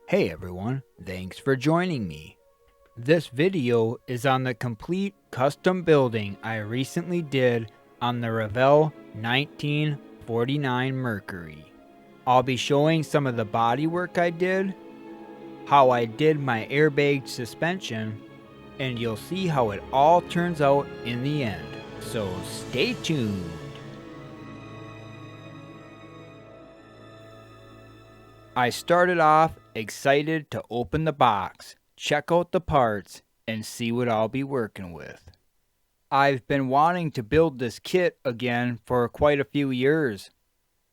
Hey everyone, thanks for joining me. This video is on the complete custom building I recently did on the Revell 1949 Mercury. I'll be showing some of the bodywork I did, how I did my airbag suspension, and you'll see how it all turns out in the end. So stay tuned. I started off excited to open the box, check out the parts, and see what I'll be working with. I've been wanting to build this kit again for quite a few years.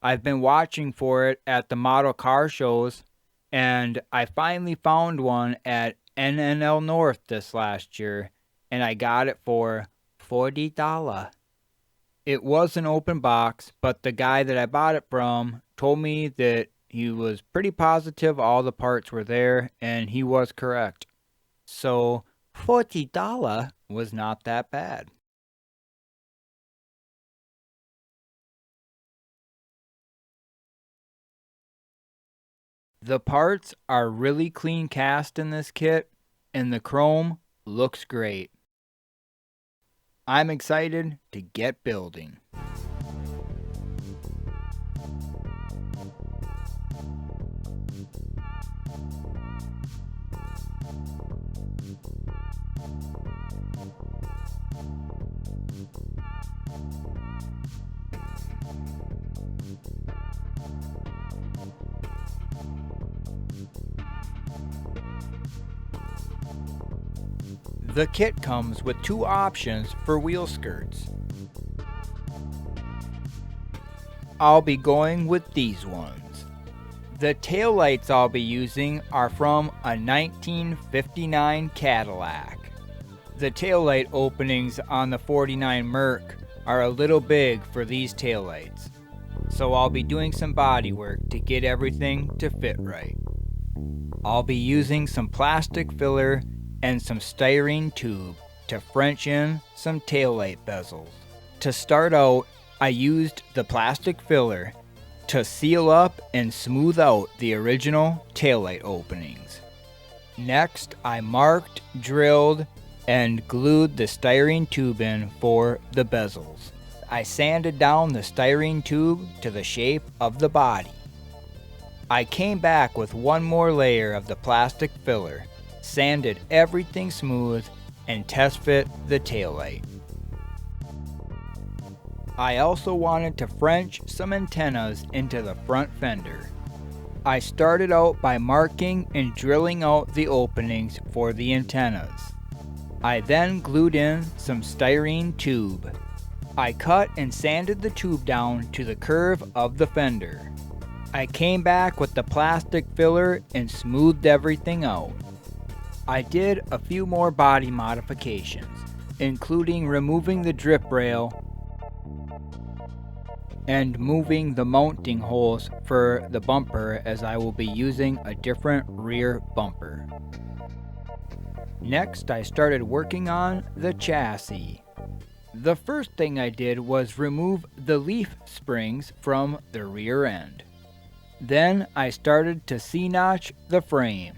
I've been watching for it at the model car shows, and I finally found one at NNL North this last year, and I got it for $40. It was an open box, but the guy that I bought it from told me that he was pretty positive all the parts were there, and he was correct. So $40 was not that bad. The parts are really clean cast in this kit, and the chrome looks great. I'm excited to get building. The kit comes with two options for wheel skirts. I'll be going with these ones. The taillights I'll be using are from a 1959 Cadillac. The taillight openings on the 49 Merc are a little big for these taillights, so I'll be doing some body work to get everything to fit right. I'll be using some plastic filler and some styrene tube to French in some taillight bezels. To start out, I used the plastic filler to seal up and smooth out the original taillight openings. Next, I marked, drilled, and glued the styrene tube in for the bezels. I sanded down the styrene tube to the shape of the body. I came back with one more layer of the plastic filler, sanded everything smooth, and test fit the taillight. I also wanted to French some antennas into the front fender. I started out by marking and drilling out the openings for the antennas. I then glued in some styrene tube. I cut and sanded the tube down to the curve of the fender. I came back with the plastic filler and smoothed everything out. I did a few more body modifications, including removing the drip rail and moving the mounting holes for the bumper, as I will be using a different rear bumper. Next, I started working on the chassis. The first thing I did was remove the leaf springs from the rear end. Then I started to C-notch the frame.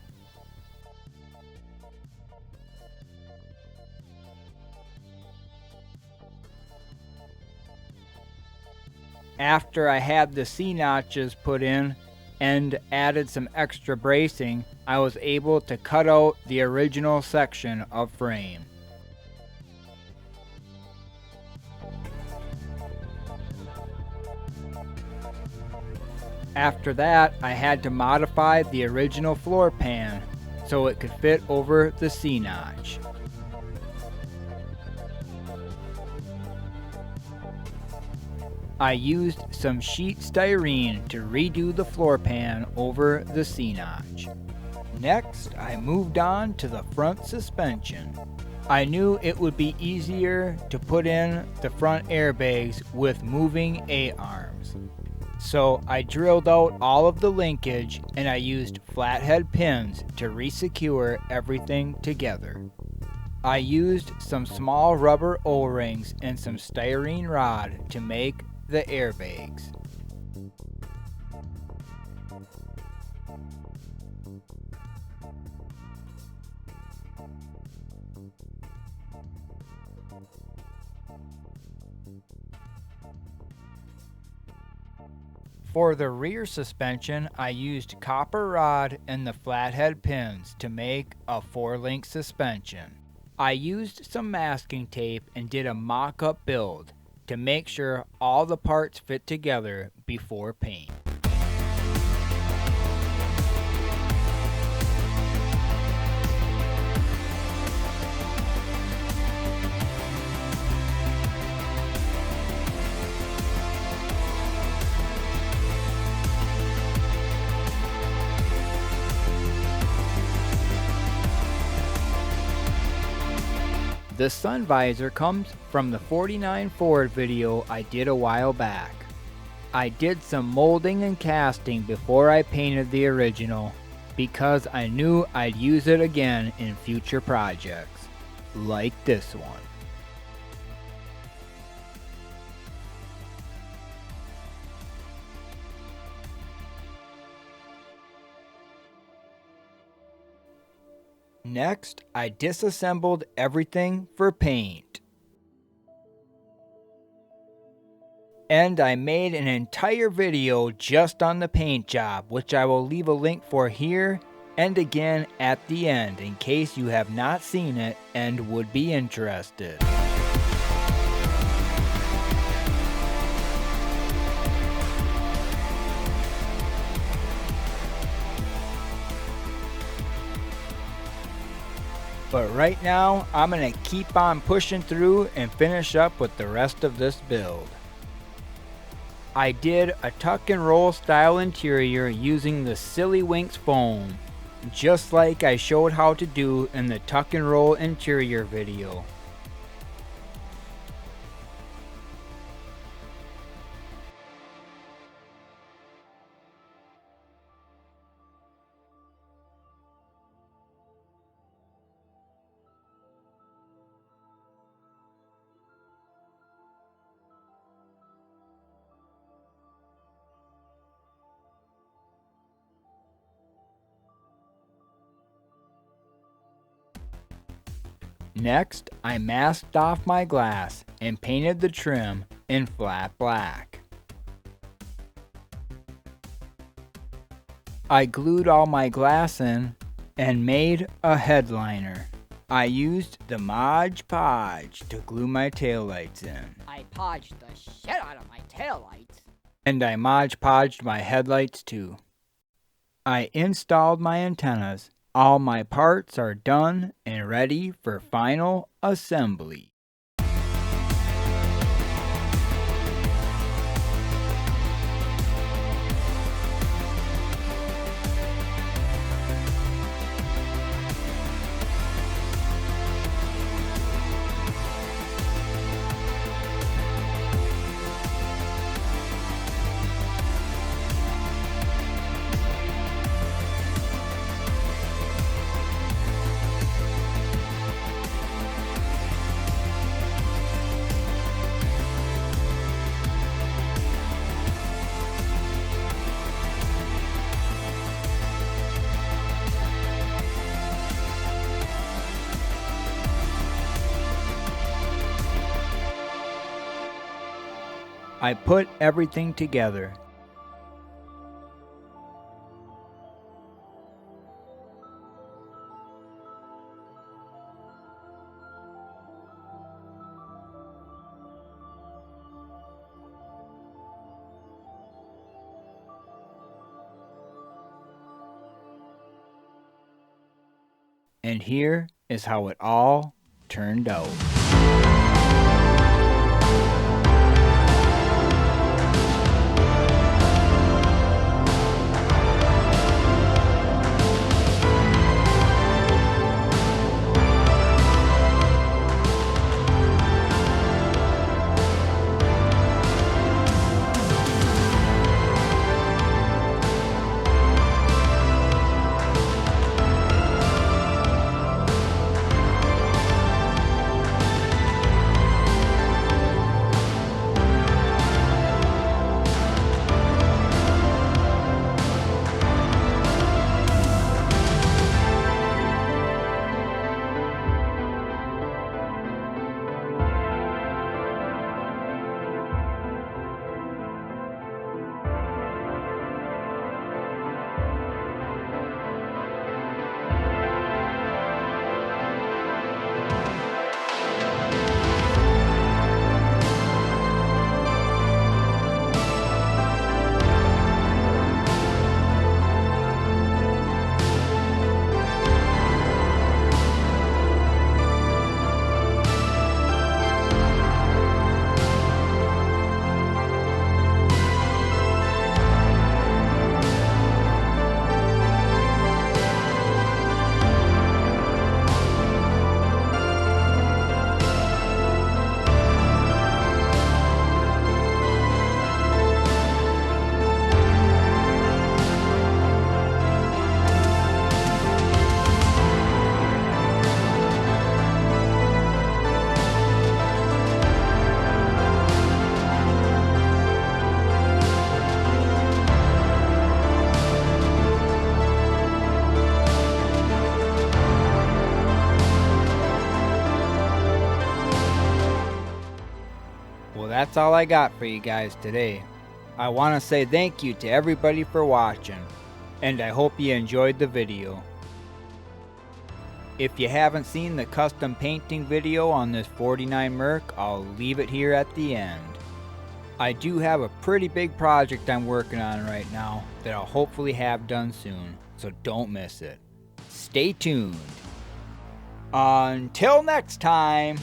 After I had the C-notches put in and added some extra bracing, I was able to cut out the original section of frame. After that, I had to modify the original floor pan so it could fit over the C-notch. I used some sheet styrene to redo the floor pan over the C-notch. Next, I moved on to the front suspension. I knew it would be easier to put in the front airbags with moving A-arms. So I drilled out all of the linkage and I used flathead pins to resecure everything together. I used some small rubber O-rings and some styrene rod to make the airbags. For the rear suspension, I used copper rod and the flathead pins to make a 4-link suspension. I used some masking tape and did a mock-up build to make sure all the parts fit together before paint. The sun visor comes from the 49 Ford video I did a while back. I did some molding and casting before I painted the original because I knew I'd use it again in future projects, like this one. Next, I disassembled everything for paint. And I made an entire video just on the paint job, which I will leave a link for here and again at the end in case you have not seen it and would be interested. But right now, I'm going to keep on pushing through and finish up with the rest of this build. I did a tuck and roll style interior using the Silly Winks foam, just like I showed how to do in the tuck and roll interior video. Next, I masked off my glass and painted the trim in flat black. I glued all my glass in and made a headliner. I used the Mod Podge to glue my taillights in. I podged the shit out of my taillights. And I Mod Podged my headlights too. I installed my antennas. All my parts are done and ready for final assembly. I put everything together. And here is how it all turned out. that's all I got for you guys today. I want to say thank you to everybody for watching, and I hope you enjoyed the video. If you haven't seen the custom painting video on this 49 Merc, I'll leave it here at the end. I do have a pretty big project I'm working on right now that I'll hopefully have done soon, so don't miss it. Stay tuned. Until next time.